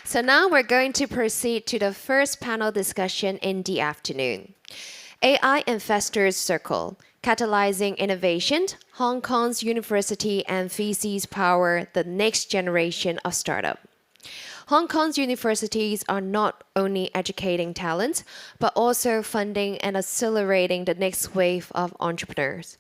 So now we're going to proceed to the first panel discussion in the afternoon. AI Investors Circle, Catalysing Innovation, Hong Kong's University and VCs power the next generation of startup. Hong Kong's universities are not only educating talents, but also funding and accelerating the next wave of entrepreneurs.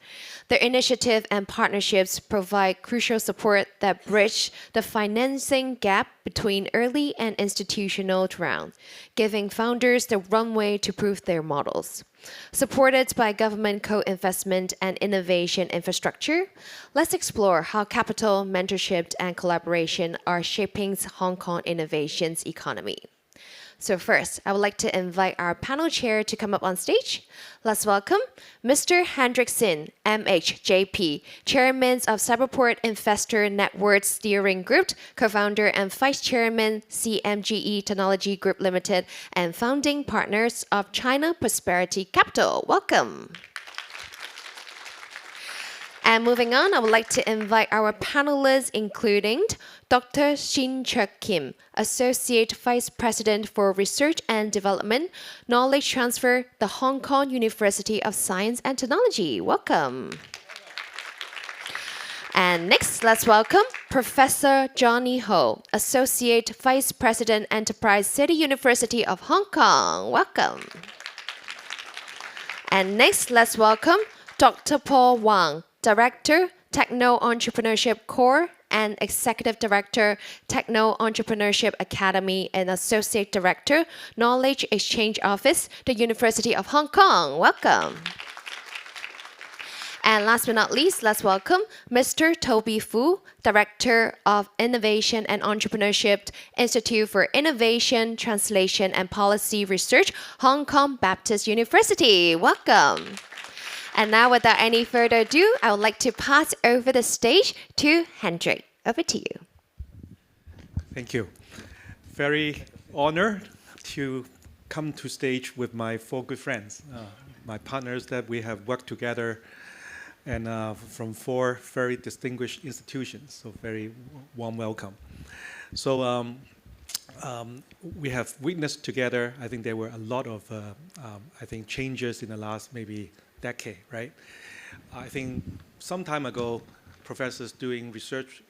Their initiative and partnerships provide crucial support that bridge the financing gap between early and institutional rounds, giving founders the runway to prove their models. Supported by government co-investment and innovation infrastructure, let's explore how capital, mentorship, and collaboration are shaping Hong Kong innovations economy. So first, I would like to invite our panel chair to come up on stage. Let's welcome Mr. Hendrick, MHJP, Chairman of Cyberport Investor Network Steering Group, co-founder and vice chairman, CMGE Technology Group Limited, and founding partners of China Prosperity Capital. Welcome. And moving on, I would like to invite our panelists, including Dr. Shin Kim, Associate Vice President for Research and Development, Knowledge Transfer, the Hong Kong University of Science and Technology. Welcome. And next, let's welcome Professor Johnny Ho, Associate Vice President, Enterprise City University of Hong Kong. Welcome. And next, let's welcome Dr. Paul Wang, Director, Techno-Entrepreneurship Core, and Executive Director, Techno-Entrepreneurship Academy, and Associate Director, Knowledge Exchange Office, the University of Hong Kong. Welcome. And last but not least, let's welcome Mr. Toby Fu, Director of Innovation and Entrepreneurship, Institute for Innovation, Translation, and Policy Research, Hong Kong Baptist University. Welcome. And now, without any further ado, I would like to pass over the stage to Hendrick. Over to you. Thank you. Very honored to come to stage with my four good friends, my partners that we have worked together, and from four very distinguished institutions. So very warm welcome. So we have witnessed together, I think there were a lot of, changes in the last maybe decade, right? I think some time ago, professors doing research,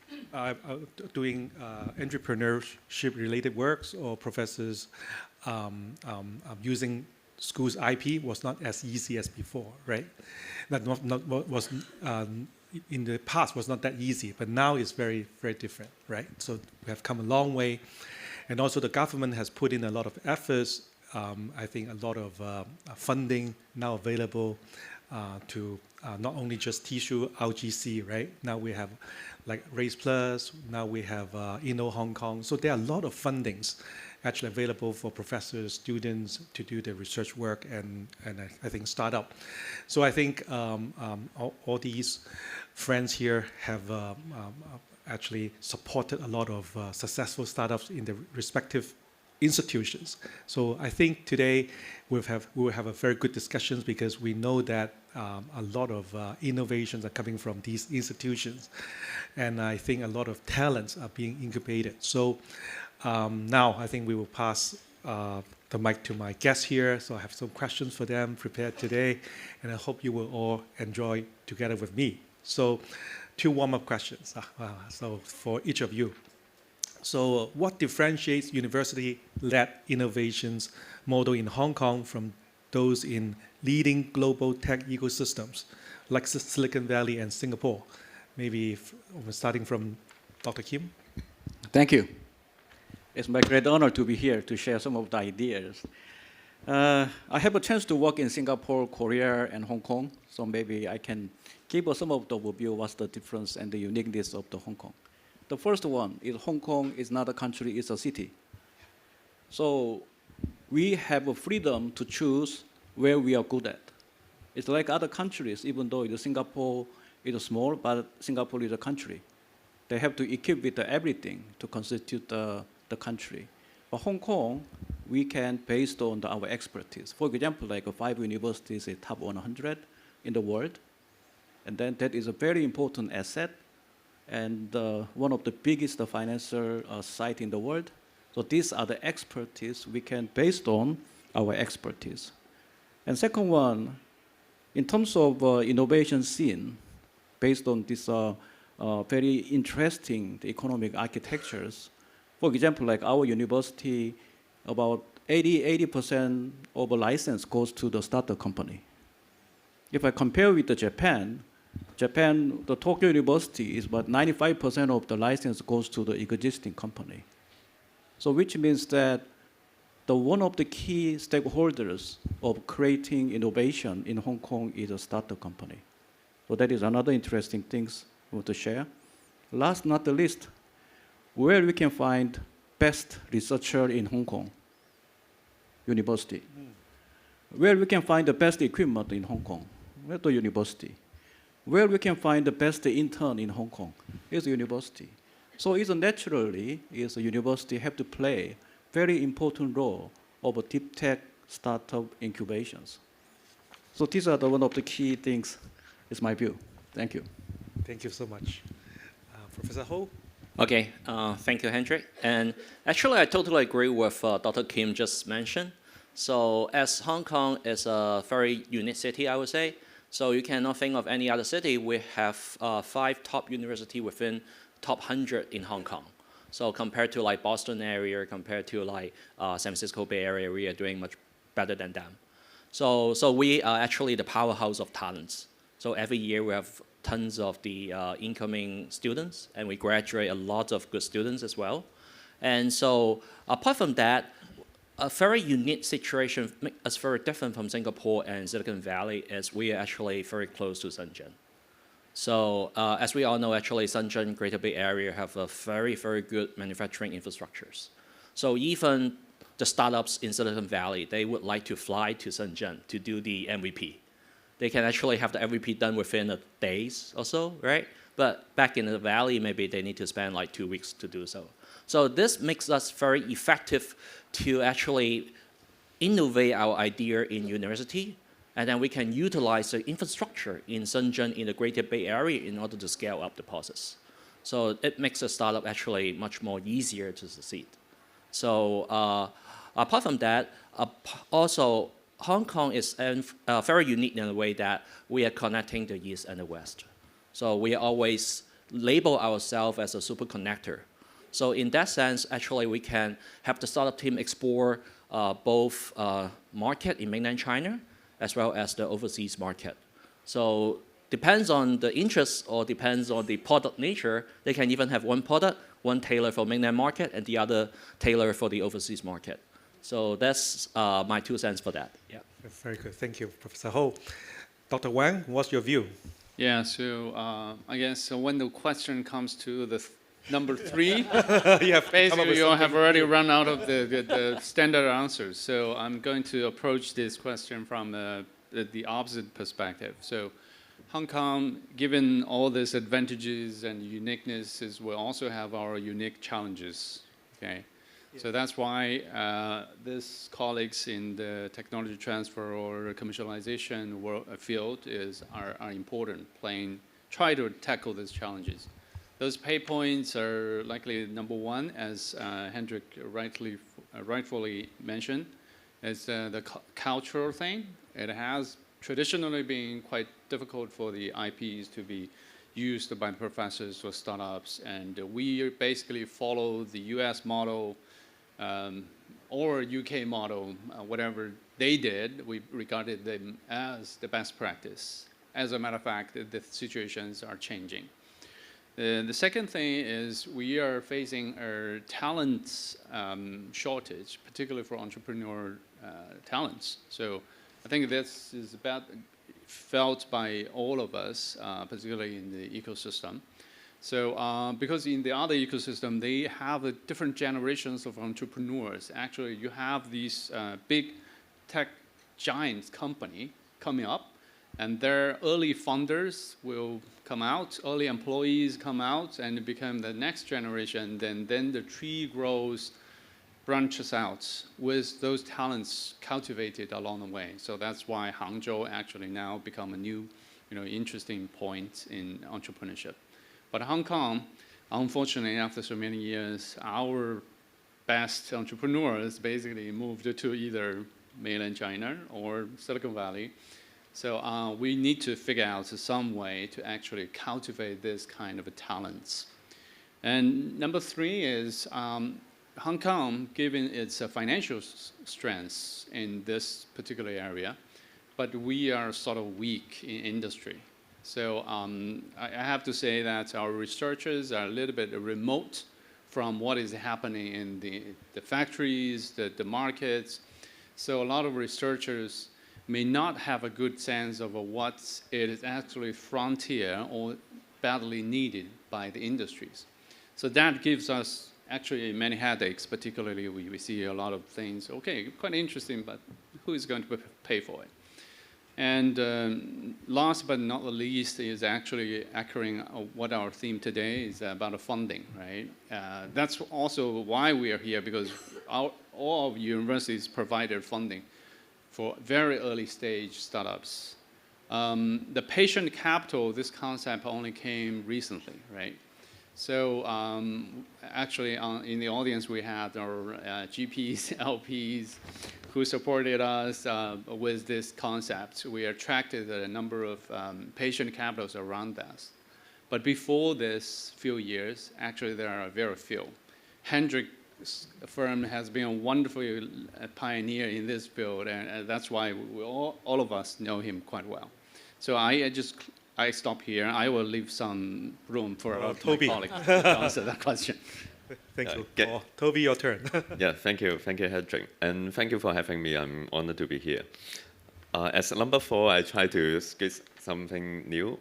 doing entrepreneurship-related works, or professors using schools' IP was not as easy as before, right? In the past was not that easy, but now it's very, very different, right? So we have come a long way, and also the government has put in a lot of efforts. I think a lot of funding now available to not only just TSU, RGC, right? Now we have like Race Plus, now we have Inno Hong Kong. So there are a lot of fundings actually available for professors, students to do their research work and I think startup. So I think all these friends here have actually supported a lot of successful startups in their respective institutions. So I think today we will have a very good discussions because we know that a lot of innovations are coming from these institutions, and I think a lot of talents are being incubated. So now I think we will pass the mic to my guests here. So I have some questions for them prepared today, and I hope you will all enjoy together with me. So 2 warm-up questions. So for each of you. So what differentiates university-led innovations model in Hong Kong from those in leading global tech ecosystems like Silicon Valley and Singapore? Maybe starting from Dr. Kim. Thank you. It's my great honor to be here to share some of the ideas. I have a chance to work in Singapore, Korea, and Hong Kong, so maybe I can give some of the overview of what's the difference and the uniqueness of the Hong Kong. The first one is Hong Kong is not a country, it's a city. So we have a freedom to choose where we are good at. It's like other countries, even though Singapore is small, but Singapore is a country. They have to equip with everything to constitute the country. But Hong Kong, we can based on our expertise. For example, like 5 universities is top 100 in the world. And then that is a very important asset and one of the biggest financial site in the world. So these are the expertise we can based on our expertise. And second one, in terms of innovation scene, based on this very interesting economic architectures, for example, like our university, about 80% of a license goes to the startup company. If I compare with Japan, the Tokyo University is about 95% of the license goes to the existing company. So which means that one of the key stakeholders of creating innovation in Hong Kong is a startup company. So that is another interesting thing I want to share. Last but not the least, where we can find best researcher in Hong Kong? University. Where we can find the best equipment in Hong Kong? At the university. Where we can find the best intern in Hong Kong? Is the university. So it's naturally, is a university have to play very important role of a deep tech startup incubations. So these are one of the key things, is my view. Thank you. Thank you so much. Professor Ho? Okay, thank you, Hendrick. And actually, I totally agree with Dr. Kim just mentioned. So as Hong Kong is a very unique city, I would say, so you cannot think of any other city. We have 5 top universities within top 100 in Hong Kong. So compared to like Boston area, compared to like San Francisco Bay Area, we are doing much better than them. So we are actually the powerhouse of talents. So every year we have tons of the incoming students, and we graduate a lot of good students as well. And so apart from that, a very unique situation makes us very different from Singapore and Silicon Valley is we are actually very close to Shenzhen. So as we all know, actually Shenzhen, Greater Bay Area have a very, very good manufacturing infrastructures. So even the startups in Silicon Valley, they would like to fly to Shenzhen to do the MVP. They can actually have the MVP done within a days or so, right? But back in the valley, maybe they need to spend like 2 weeks to do so. So this makes us very effective to actually innovate our idea in university, and then we can utilize the infrastructure in Shenzhen in the Greater Bay Area in order to scale up the process. So it makes a startup actually much more easier to succeed. So apart from that, also Hong Kong is very unique in the way that we are connecting the East and the West. So we always label ourselves as a super connector. So in that sense, actually, we can have the startup team explore both market in mainland China as well as the overseas market. So depends on the interest or depends on the product nature. They can even have one product, one tailored for mainland market and the other tailored for the overseas market. So that's my 2 cents for that. Yeah. Very good. Thank you, Professor Ho. Dr. Wang, what's your view? Yeah, so I guess when the question comes to the number 3, basically you have already run out of the standard answers. So I'm going to approach this question from the opposite perspective. So Hong Kong, given all these advantages and uniquenesses, will also have our unique challenges. Okay. So that's why these colleagues in the technology transfer or commercialization field are important, try to tackle these challenges. Those pay points are likely number 1, as Hendrick rightfully mentioned, is the cultural thing. It has traditionally been quite difficult for the IPs to be used by professors or startups, and we basically follow the US model or UK model, whatever they did, we regarded them as the best practice. As a matter of fact, the situations are changing. The second thing is we are facing a talent shortage, particularly for entrepreneur talents. So I think this is felt by all of us, particularly in the ecosystem. So because in the other ecosystem, they have different generations of entrepreneurs. Actually, you have these big tech giants company coming up, and their early funders will come out, early employees come out, and become the next generation. Then the tree grows, branches out with those talents cultivated along the way. So that's why Hangzhou actually now become a new, interesting point in entrepreneurship. But Hong Kong, unfortunately, after so many years, our best entrepreneurs basically moved to either mainland China or Silicon Valley. So we need to figure out some way to actually cultivate this kind of talents. And number three is Hong Kong, given its financial strengths in this particular area, but we are sort of weak in industry. So I have to say that our researchers are a little bit remote from what is happening in the factories, the markets. So a lot of researchers may not have a good sense of what is actually frontier or badly needed by the industries. So that gives us actually many headaches, particularly we see a lot of things, okay, quite interesting, but who is going to pay for it? And last but not the least is actually echoing what our theme today is about funding, right? That's also why we are here, because all of universities provided funding for very early stage startups. The patient capital, this concept only came recently, right? So actually in the audience we had our GPs, LPs who supported us with this concept. We attracted a number of patient capitals around us. But before this few years, actually there are very few. Hendrick firm has been a wonderful pioneer in this field, and that's why all of us know him quite well. So I stop here. I will leave some room for my colleague to answer that question. Thank you. Toby, your turn. Yeah, thank you, Hendrick, and thank you for having me. I'm honored to be here. As number 4, I try to sketch something new.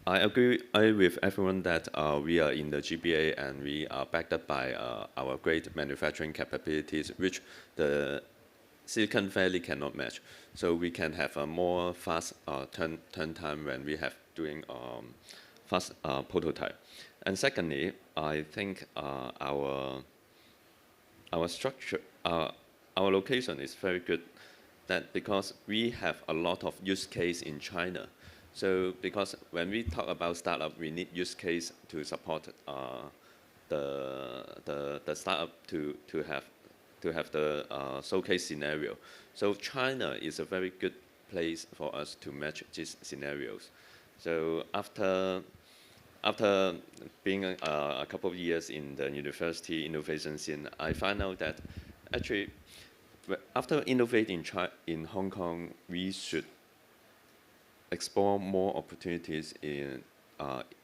I agree with everyone that we are in the GBA and we are backed up by our great manufacturing capabilities, which the Silicon Valley cannot match. So we can have a more fast turn time when we have doing fast prototype. And secondly, I think our structure, our location is very good. That because we have a lot of use case in China. So because when we talk about startup, we need use case to support the startup to have the showcase scenario. So China is a very good place for us to match these scenarios. So after being a couple of years in the university innovation scene, I found out that actually after innovating in Hong Kong, we should explore more opportunities in,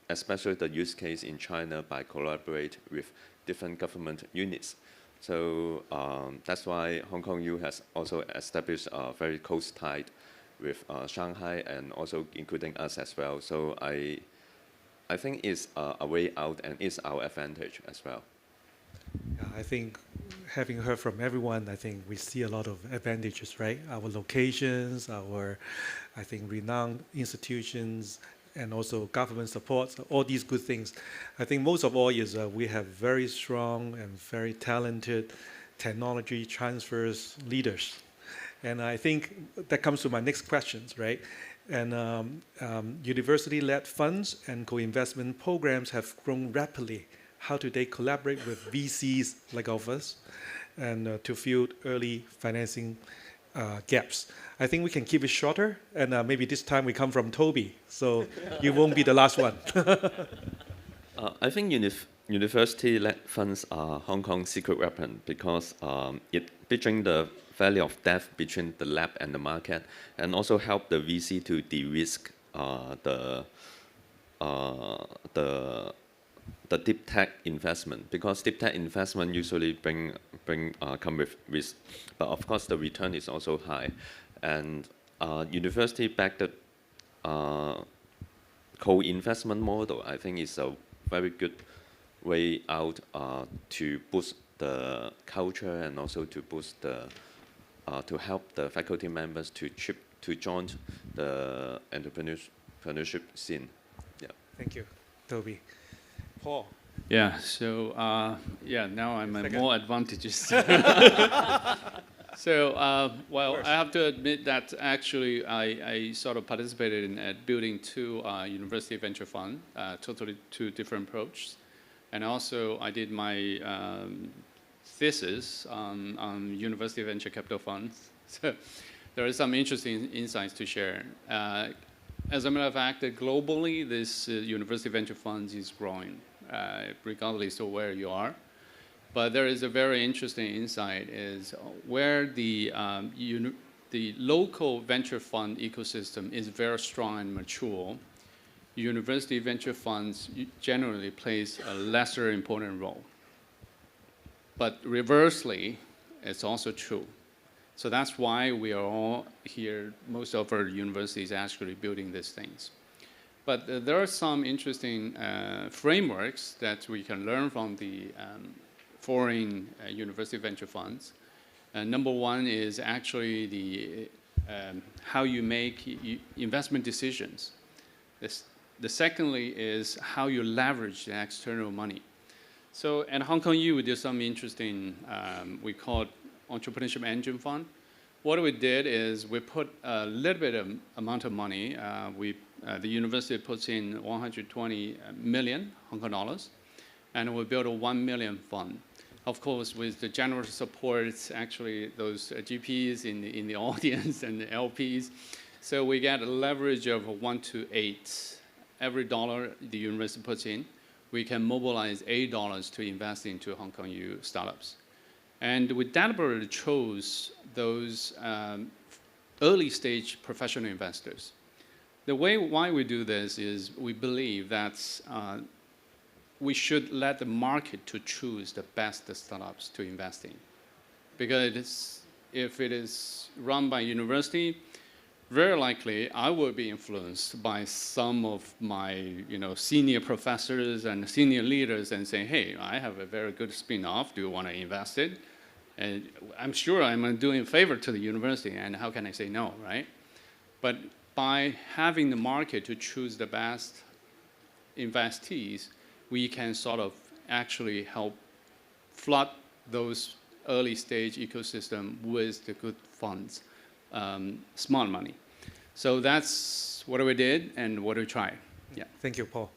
especially the use case in China by collaborate with different government units. So that's why Hong Kong U has also established a very close tie with Shanghai and also including us as well. So I think it's a way out and it's our advantage as well. Yeah, I think having heard from everyone, I think we see a lot of advantages, right? Our locations, our, I think, renowned institutions, and also government support, so all these good things. I think most of all is we have very strong and very talented technology transfers leaders. And I think that comes to my next questions, right? And university-led funds and co-investment programs have grown rapidly. How do they collaborate with VCs like of us and to fill early financing gaps? I think we can keep it shorter, and maybe this time we come from Toby, so you won't be the last one. I think university-led funds are Hong Kong's secret weapon because it bridging the valley of death between the lab and the market, and also help the VC to de-risk the deep tech investment, because deep tech investment usually come with risk, but of course the return is also high, and university-backed co-investment model I think is a very good way out to boost the culture and also to boost the to help the faculty members to join the entrepreneurship scene. Yeah. Thank you, Toby. Paul. Yeah, so now I'm at more advantages. So, well, I have to admit that actually I sort of participated in building 2 university venture funds, totally 2 different approaches. And also I did my thesis on university venture capital funds. So there are some interesting insights to share. As a matter of fact, globally, this university venture funds is growing, regardless of where you are. But there is a very interesting insight is where the local venture fund ecosystem is very strong and mature. University venture funds generally plays a lesser important role. But reversely, it's also true. So that's why we are all here, most of our universities actually building these things. But there are some interesting frameworks that we can learn from the foreign university venture funds. Number one is actually the how you make investment decisions. The secondly is how you leverage the external money. So at Hong Kong U, we did some interesting, we call it Entrepreneurship Engine Fund. What we did is we put a little bit of amount of money. The university puts in 120 million Hong Kong dollars, and we built a 1 million fund. Of course, with the generous support, actually those GPs in the audience and the LPs. So we get a leverage of 1:8. Every dollar the university puts in, we can mobilize $8 to invest into Hong Kong U startups. And we deliberately chose those early stage professional investors. The way why we do this is we believe that we should let the market to choose the best startups to invest in. Because if it is run by university, very likely I will be influenced by some of my senior professors and senior leaders and say, hey, I have a very good spin-off. Do you want to invest it? And I'm sure I'm doing a favor to the university, and how can I say no, right? But by having the market to choose the best investees, we can sort of actually help flood those early stage ecosystem with the good funds, smart money. So that's what we did and what we tried. Yeah. Thank you, Paul.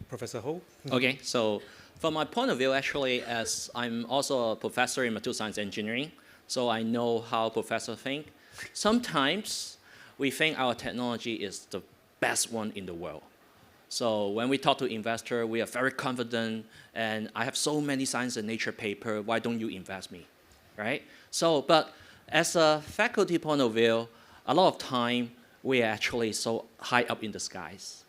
Professor Ho? Okay, so from my point of view, actually, as I'm also a professor in material science engineering, so I know how professors think. Sometimes we think our technology is the best one in the world. So when we talk to investors, we are very confident, and I have so many science and nature papers, why don't you invest me, right? So, but as a faculty point of view, a lot of time, we are actually so high up in the skies.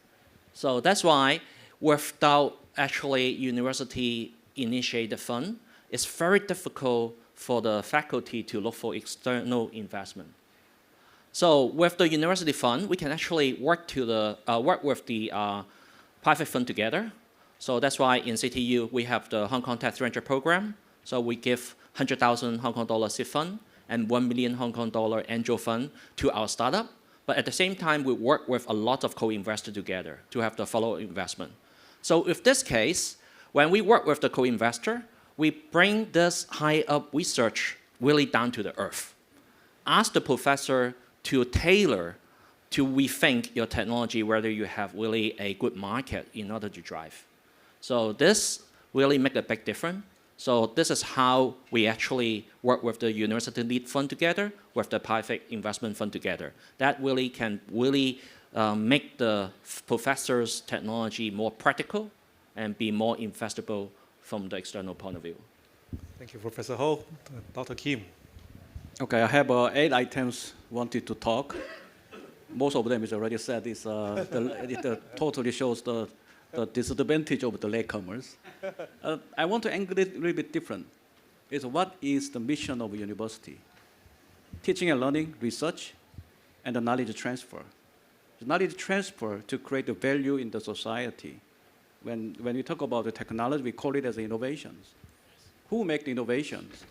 So that's why without actually university initiated fund, it's very difficult for the faculty to look for external investment. So with the university fund, we can actually work with the private fund together. So that's why in CTU, we have the Hong Kong Tech Venture Program. So we give 100,000 Hong Kong dollar seed fund and 1 million Hong Kong dollar angel fund to our startup. But at the same time, we work with a lot of co-investors together to have the follow investment. So with this case, when we work with the co-investor, we bring this high up research really down to the earth. Ask the professor to tailor, to rethink your technology, whether you have really a good market in order to drive. So this really make a big difference. So this is how we actually work with the university lead fund together, with the private investment fund together. That really can make the professor's technology more practical and be more investable from the external point of view. Thank you, Professor Ho. Dr. Kim. Okay, I have 8 items wanted to talk. Most of them is already said. It totally shows the disadvantage of the latecomers. I want to angle it a little bit different. Is what is the mission of a university? Teaching and learning, research, and the knowledge transfer. The knowledge transfer to create the value in the society. When we talk about the technology, we call it as innovations. Who make the innovations?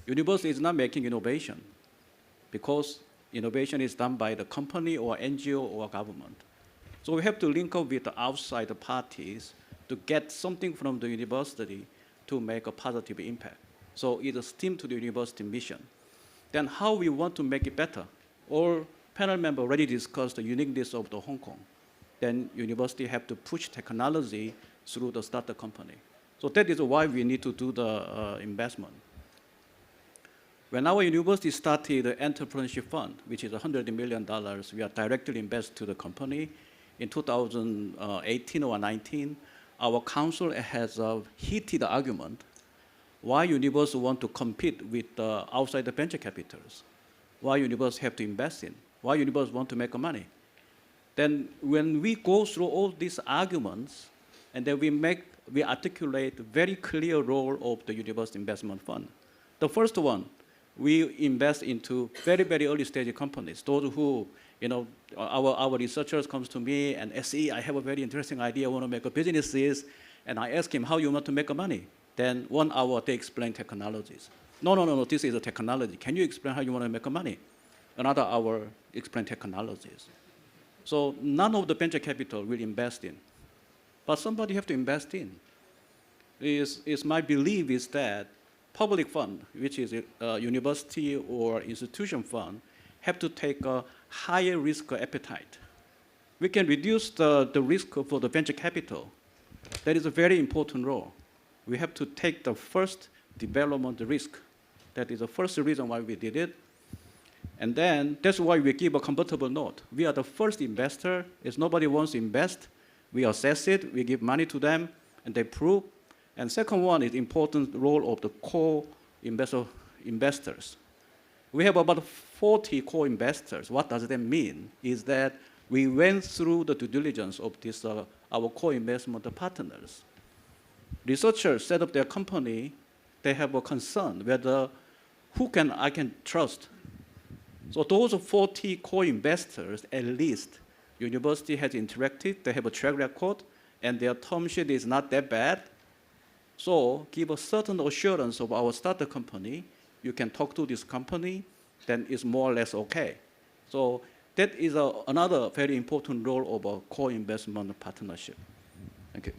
University is not making innovation because innovation is done by the company or NGO or government. So we have to link up with the outside parties to get something from the university to make a positive impact. So it's a STEAM to the university mission. Then how we want to make it better? All panel members already discussed the uniqueness of the Hong Kong. Then university have to push technology through the startup company. So that is why we need to do the investment. When our university started the entrepreneurship fund, which is $100 million, we are directly invested to the company. In 2018 or 19, our council has a heated argument why universities want to compete with outside the venture capitals, why universities have to invest in, why universities want to make money. Then when we go through all these arguments, and then we articulate a very clear role of the university investment fund. The first one, we invest into very, very early stage companies. Those who, our researchers comes to me and SE, I have a very interesting idea, I want to make a business, and I ask him how you want to make money. Then 1 hour they explain technologies. No, this is a technology. Can you explain how you want to make money? Another hour explain technologies. So none of the venture capital will invest in, but somebody have to invest in. Is my belief is that public fund, which is a university or institution fund, have to take a higher risk appetite. We can reduce the risk for the venture capital. That is a very important role. We have to take the first development risk. That is the first reason why we did it. And then that's why we give a convertible note. We are the first investor. If nobody wants to invest, we assess it, we give money to them, and they prove. And second one is important role of the co-investors. We have about 40 co-investors. What does that mean? Is that we went through the due diligence of this, our co-investment partners. Researchers set up their company, they have a concern whether I can trust. So those 40 co-investors, at least, university has interacted, they have a track record, and their term sheet is not that bad. So give a certain assurance of our startup company. You can talk to this company, then it's more or less okay. So that is another very important role of a co-investment partnership. Thank you.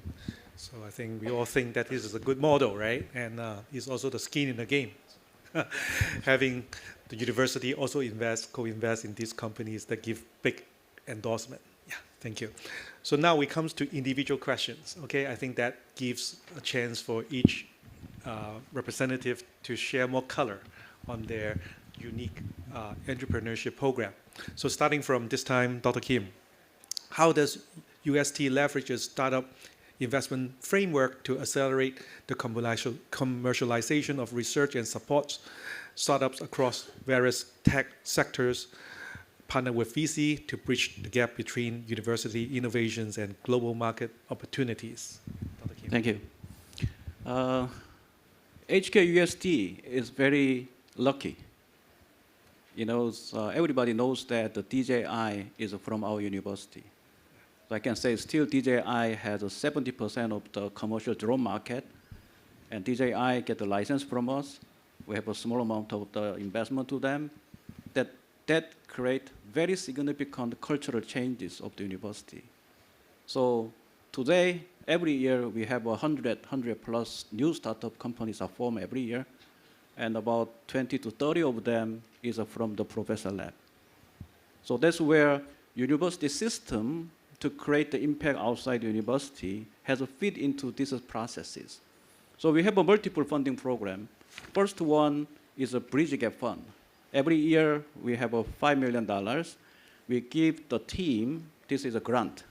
So I think we all think that this is a good model, right? And it's also the skin in the game. Having the university also co-invest in these companies that give big endorsement. Yeah, thank you. So now we come to individual questions. Okay, I think that gives a chance for each representative to share more color on their unique entrepreneurship program. So starting from this time, Dr. Kim, how does UST leverage a startup investment framework to accelerate the commercialization of research and support startups across various tech sectors, partner with VC to bridge the gap between university innovations and global market opportunities? Dr. Kim. Thank you. HKUST is very lucky. Everybody knows that the DJI is from our university. So I can say still DJI has 70% of the commercial drone market, and DJI get the license from us. We have a small amount of the investment to them. That create very significant cultural changes of the university. So today, every year we have 100 plus new startup companies are formed every year, and about 20 to 30 of them is from the professor lab. So that's where university system to create the impact outside the university has a fit into these processes. So we have a multiple funding program. First one is a bridge gap fund. Every year we have $5 million. We give the team, this is a grant.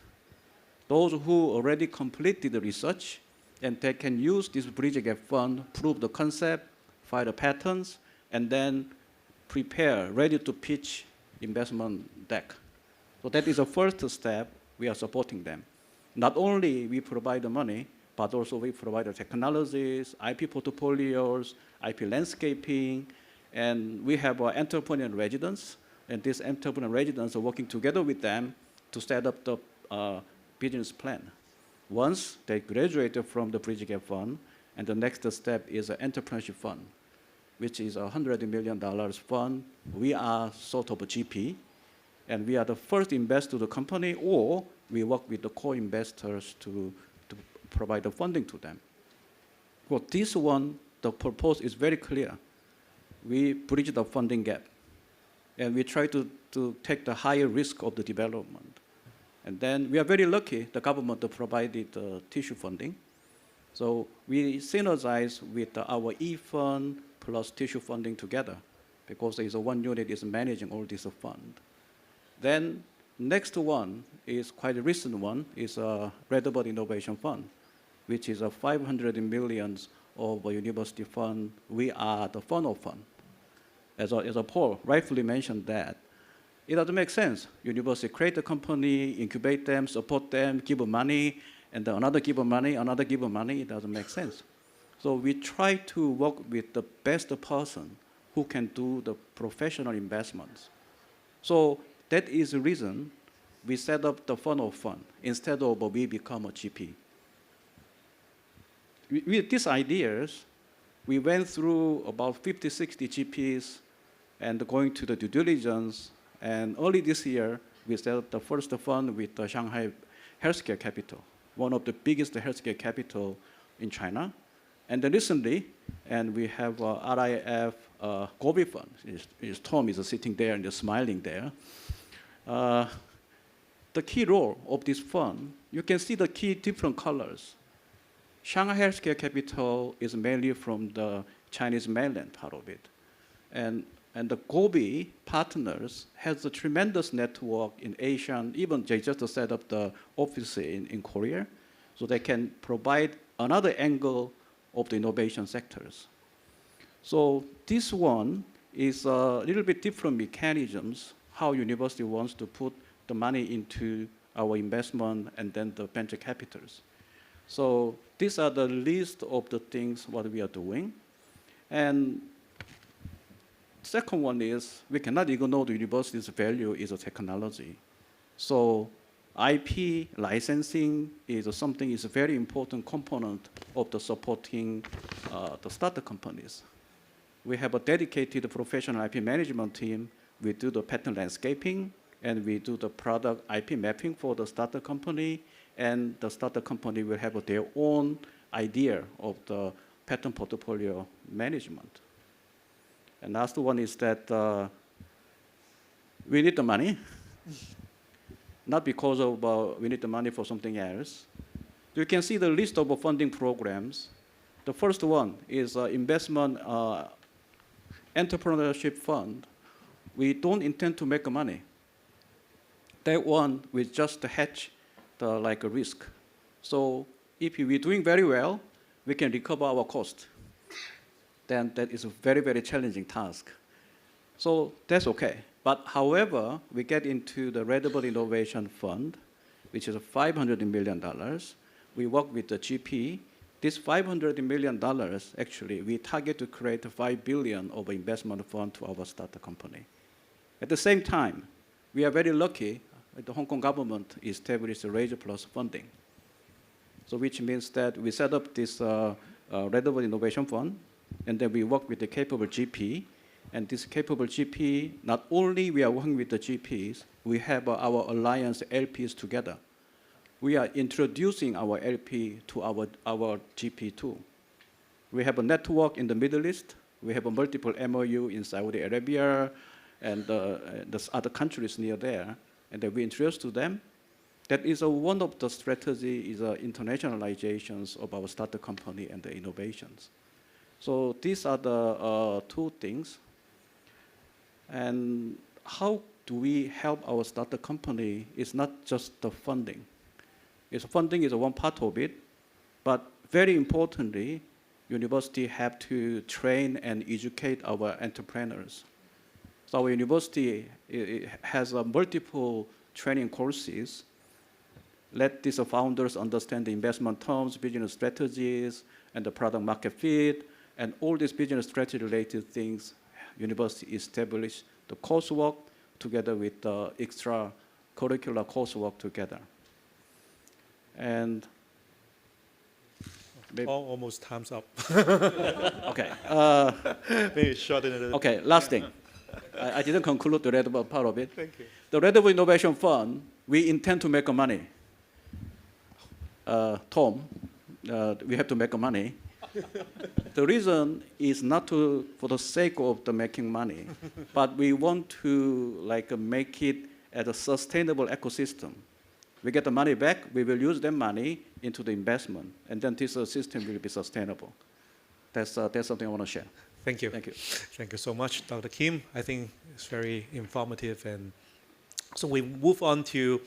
Those who already completed the research, and they can use this bridge gap fund, prove the concept, file the patents, and then prepare, ready to pitch investment deck. So that is the first step. We are supporting them. Not only we provide the money, but also we provide the technologies, IP portfolios, IP landscaping, and we have our entrepreneur residents, and these entrepreneur residents are working together with them to set up the business plan. Once they graduated from the Bridge Gap Fund, and the next step is an entrepreneurship fund, which is a $100 million fund. We are sort of a GP, and we are the first investor to the company, or we work with the co-investors to provide the funding to them. For this one, the purpose is very clear. We bridge the funding gap, and we try to take the higher risk of the development. And then we are very lucky, the government provided tissue funding. So we synergize with our e-fund plus tissue funding together, because there is one unit is managing all this fund. Then next one is quite a recent one, is a Redbird Innovation Fund, which is a 500 million of a university fund. We are the funnel fund. As Paul rightfully mentioned that, it doesn't make sense. University create a company, incubate them, support them, give them money, and then another give them money, another give them money. It doesn't make sense. So we try to work with the best person who can do the professional investments. So that is the reason we set up the funnel fund instead of we become a GP. With these ideas, we went through about 50, 60 GPs and going to the due diligence. And early this year, we set up the first fund with the Shanghai Healthcare Capital, one of the biggest healthcare capital in China. And then recently, and we have RIF Gobi Fund. Tom is sitting there and smiling there. The key role of this fund, you can see the key different colors. Shanghai Healthcare Capital is mainly from the Chinese mainland part of it. And the Gobi partners has a tremendous network in Asia. Even they just set up the office in Korea. So they can provide another angle of the innovation sectors. So this one is a little bit different mechanisms, how university wants to put the money into our investment and then the venture capitals. So these are the list of the things what we are doing. And second one is we cannot ignore the university's value is a technology. So IP licensing is something is a very important component of the supporting the startup companies. We have a dedicated professional IP management team. We do the patent landscaping, and we do the product IP mapping for the startup company, and the startup company will have their own idea of the patent portfolio management. And last one is that we need the money, not because of we need the money for something else. You can see the list of funding programs. The first one is investment entrepreneurship fund. We don't intend to make money. That one, we just hedge the risk. So if we're doing very well, we can recover our cost. Then that is a very, very challenging task. So that's okay. But however, we get into the Redbird Innovation Fund, which is $500 million. We work with the GP. This $500 million, actually, we target to create $5 billion of investment fund to our startup company. At the same time, we are very lucky that the Hong Kong government established a Raise Plus funding. So which means that we set up this Redbird Innovation Fund, and then we work with the capable GP. And this capable GP, not only we are working with the GPs, we have our alliance LPs together. We are introducing our LP to our GP too. We have a network in the Middle East. We have a multiple MOU in Saudi Arabia and the other countries near there. And then we introduce to them. That is one of the strategies is internationalizations of our startup company and the innovations. So these are the two things. And how do we help our startup company? It's not just the funding. Funding is one part of it, but very importantly, university have to train and educate our entrepreneurs. So our university has multiple training courses. Let these founders understand the investment terms, business strategies, and the product market fit, and all these business strategy related things. University established the coursework together with the extra curricular coursework together. And almost time's up. Okay. Maybe shorten it. Okay, last thing. I didn't conclude the Redbird part of it. Thank you. The Redbird Innovation Fund, we intend to make money. Tom, we have to make money. The reason is not for the sake of the making money, but we want to make it as a sustainable ecosystem. We get the money back, we will use that money into the investment, and then this system will be sustainable. That's something I want to share. Thank you. Thank you. Thank you so much, Dr. Kim. I think it's very informative. And so we move on to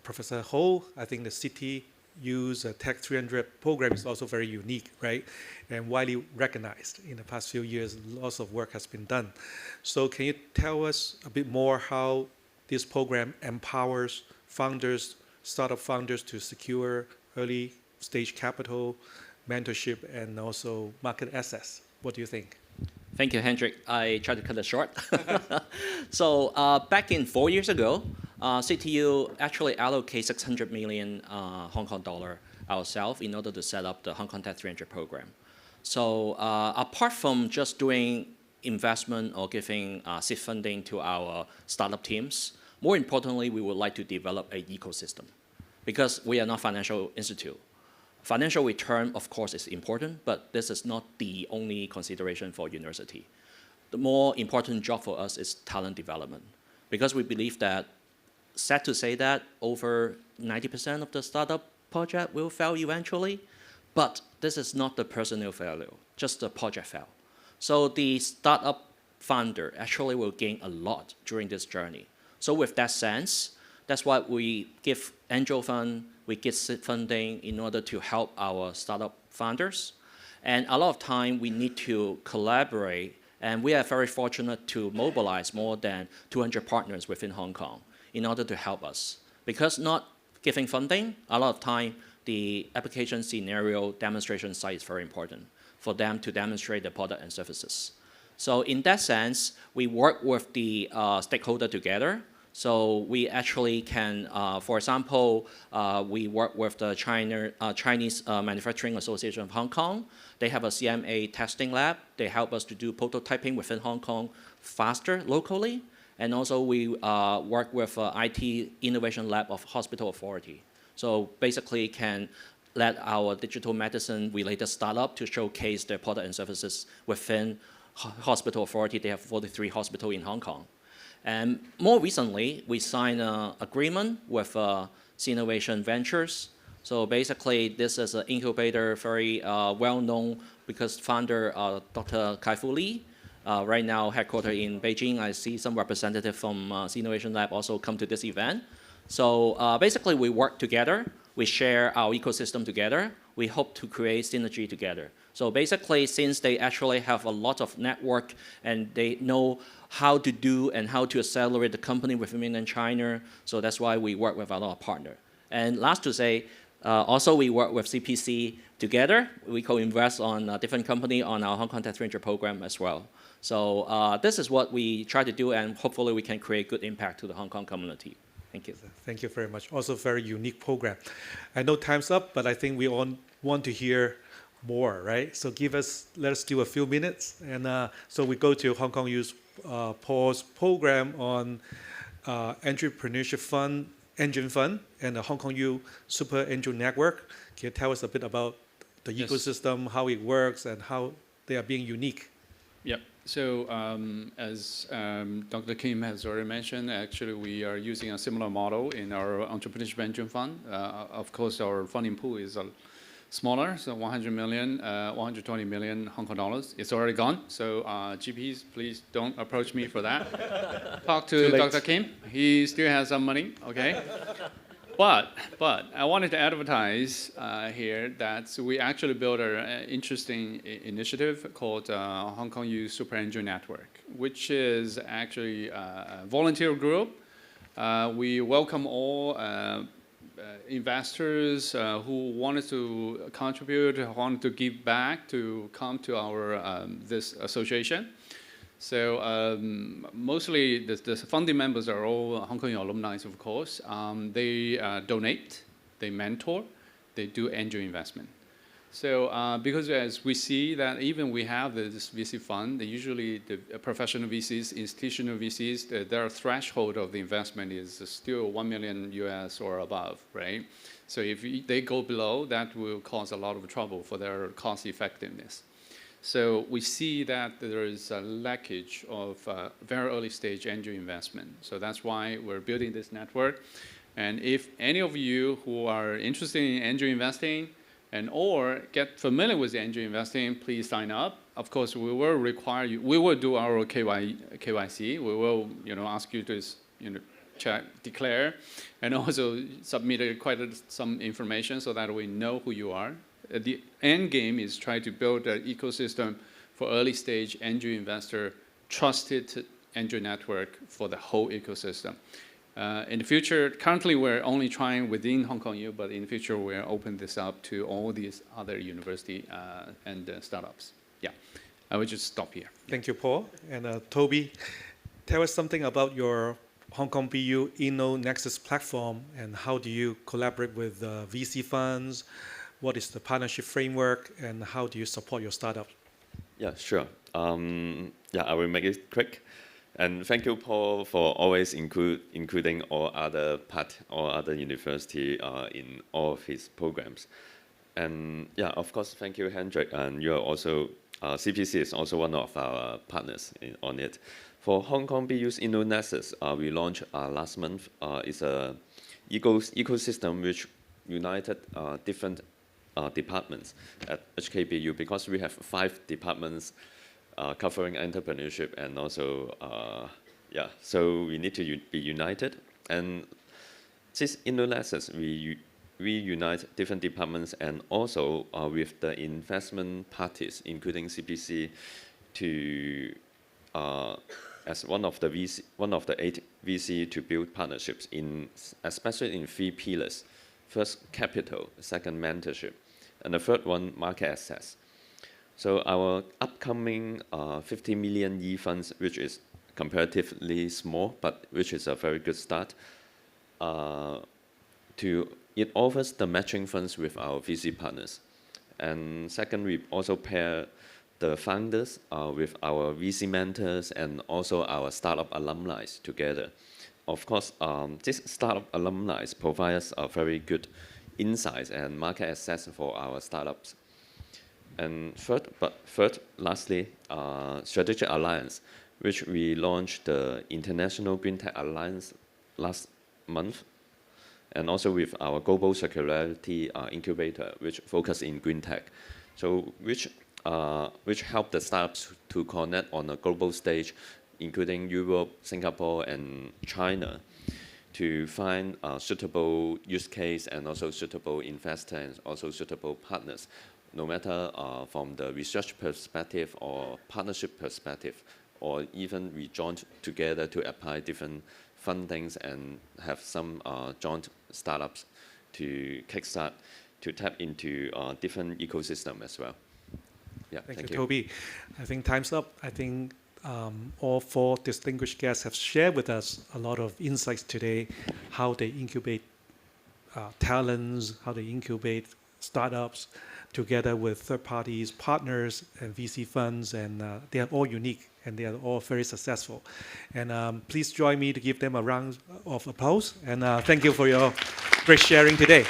Professor Ho. I think the City Use Tech 300 program is also very unique, right? And widely recognized. In the past few years, lots of work has been done. So can you tell us a bit more how this program empowers founders, startup founders to secure early stage capital, mentorship, and also market access? What do you think? Thank you, Hendrick. I try to cut it short. So back in 4 years ago, CTU actually allocated 600 million Hong Kong dollar ourselves in order to set up the Hong Kong Tech 300 program. So apart from just doing investment or giving seed funding to our startup teams, more importantly, we would like to develop an ecosystem because we are not a financial institute. Financial return, of course, is important, but this is not the only consideration for university. The more important job for us is talent development because we believe that, sad to say that, over 90% of the startup project will fail eventually, but this is not the personnel failure, just the project fail. So the startup founder actually will gain a lot during this journey. So with that sense, that's why we give angel fund, we give seed funding in order to help our startup founders. And a lot of time we need to collaborate, and we are very fortunate to mobilize more than 200 partners within Hong Kong in order to help us. Because not giving funding, a lot of time the application scenario demonstration site is very important for them to demonstrate the product and services. So in that sense, we work with the stakeholder together. So we actually can, for example, we work with the Chinese Manufacturing Association of Hong Kong. They have a CMA testing lab. They help us to do prototyping within Hong Kong faster locally. And also we work with IT Innovation Lab of Hospital Authority. So basically can let our digital medicine related startup to showcase their product and services within Hospital Authority. They have 43 hospitals in Hong Kong. And more recently, we signed an agreement with Innovation Ventures. So basically, this is an incubator, very well-known because founder Dr. Kai-Fu Lee, right now headquartered in Beijing. I see some representative from Innovation Lab also come to this event. So basically, we work together. We share our ecosystem together. We hope to create synergy together. So basically, since they actually have a lot of network and they know how to do and how to accelerate the company within mainland China, so that's why we work with a lot of partners. And last to say, also we work with CPC together. We co-invest on a different company on our Hong Kong Tech 300 program as well. So this is what we try to do, and hopefully we can create good impact to the Hong Kong community. Thank you. Thank you very much. Also very unique program. I know time's up, but I think we all want to hear more, right? So let us do a few minutes. And so we go to Hong Kong Youth Paul's program on Entrepreneurship Fund, Engine Fund, and the Hong Kong Youth Super Angel Network. Can you tell us a bit about the ecosystem, how it works, and how they are being unique? Yep. So as Dr. Kim has already mentioned, actually we are using a similar model in our Entrepreneurship Engine Fund. Of course, our funding pool is smaller, so 100 million, 120 million Hong Kong dollars. It's already gone, so GPs, please don't approach me for that. Talk to Dr. Kim. He still has some money, okay? But I wanted to advertise here that we actually built an interesting initiative called Hong Kong Youth Super Angel Network, which is actually a volunteer group. We welcome all investors who wanted to contribute, who wanted to give back, to come to our this association. So mostly the founding members are all Hong Kong alumni, of course. They donate, they mentor, they do angel investment. So because as we see that even we have this VC fund, usually the professional VCs, institutional VCs, their threshold of the investment is still $1 million US or above, right? So if they go below, that will cause a lot of trouble for their cost effectiveness. So we see that there is a lackage of very early stage angel investment. So that's why we're building this network. And if any of you who are interested in angel investing and or get familiar with angel investing, please sign up. Of course, we will require you. We will do our KYC. We will, ask you to, check, declare, and also submit quite some information so that we know who you are. The end game is try to build an ecosystem for early stage angel investor, trusted angel network for the whole ecosystem. In the future, currently we're only trying within Hong Kong U, but in the future we'll open this up to all these other university and startups. Yeah, I will just stop here. Thank you, Paul. And Toby, tell us something about your Hong Kong BU InnoNexus platform and how do you collaborate with VC funds? What is the partnership framework and how do you support your startup? Yeah, sure. I will make it quick. And thank you, Paul, for always including all other university in all of his programs. And of course, thank you, Hendrick. And you're also, CPC is also one of our partners on it. For Hong Kong BU's InnoNexus, we launched last month. It's an ecosystem which united different departments at HKBU because we have 5 departments covering entrepreneurship and also, so we need to be united. And this InnoNexus, we unite different departments and also with the investment parties, including CPC, to as one of the 8 VC to build partnerships especially in 3 pillars. First, capital. Second, mentorship. And the third one, market access. So our upcoming 50 million E-funds, which is comparatively small, but which is a very good start, it offers the matching funds with our VC partners. And second, we also pair the founders with our VC mentors and also our startup alumni together. Of course, this startup alumni provide us a very good insights and market access for our startups. And third, lastly, strategic alliance, which we launched the International Green Tech Alliance last month, and also with our Global Circularity Incubator, which focus in green tech, so which help the startups to connect on a global stage, including Europe, Singapore, and China, to find suitable use case and also suitable investors and also suitable partners, no matter from the research perspective or partnership perspective, or even we joined together to apply different fundings and have some joint startups to kickstart, to tap into different ecosystem as well. Yeah, thank you, Toby. I think time's up. I think all 4 distinguished guests have shared with us a lot of insights today, how they incubate talents, how they incubate startups together with third parties, partners, and VC funds, and they are all unique and they are all very successful. And please join me to give them a round of applause. And thank you for your great sharing today.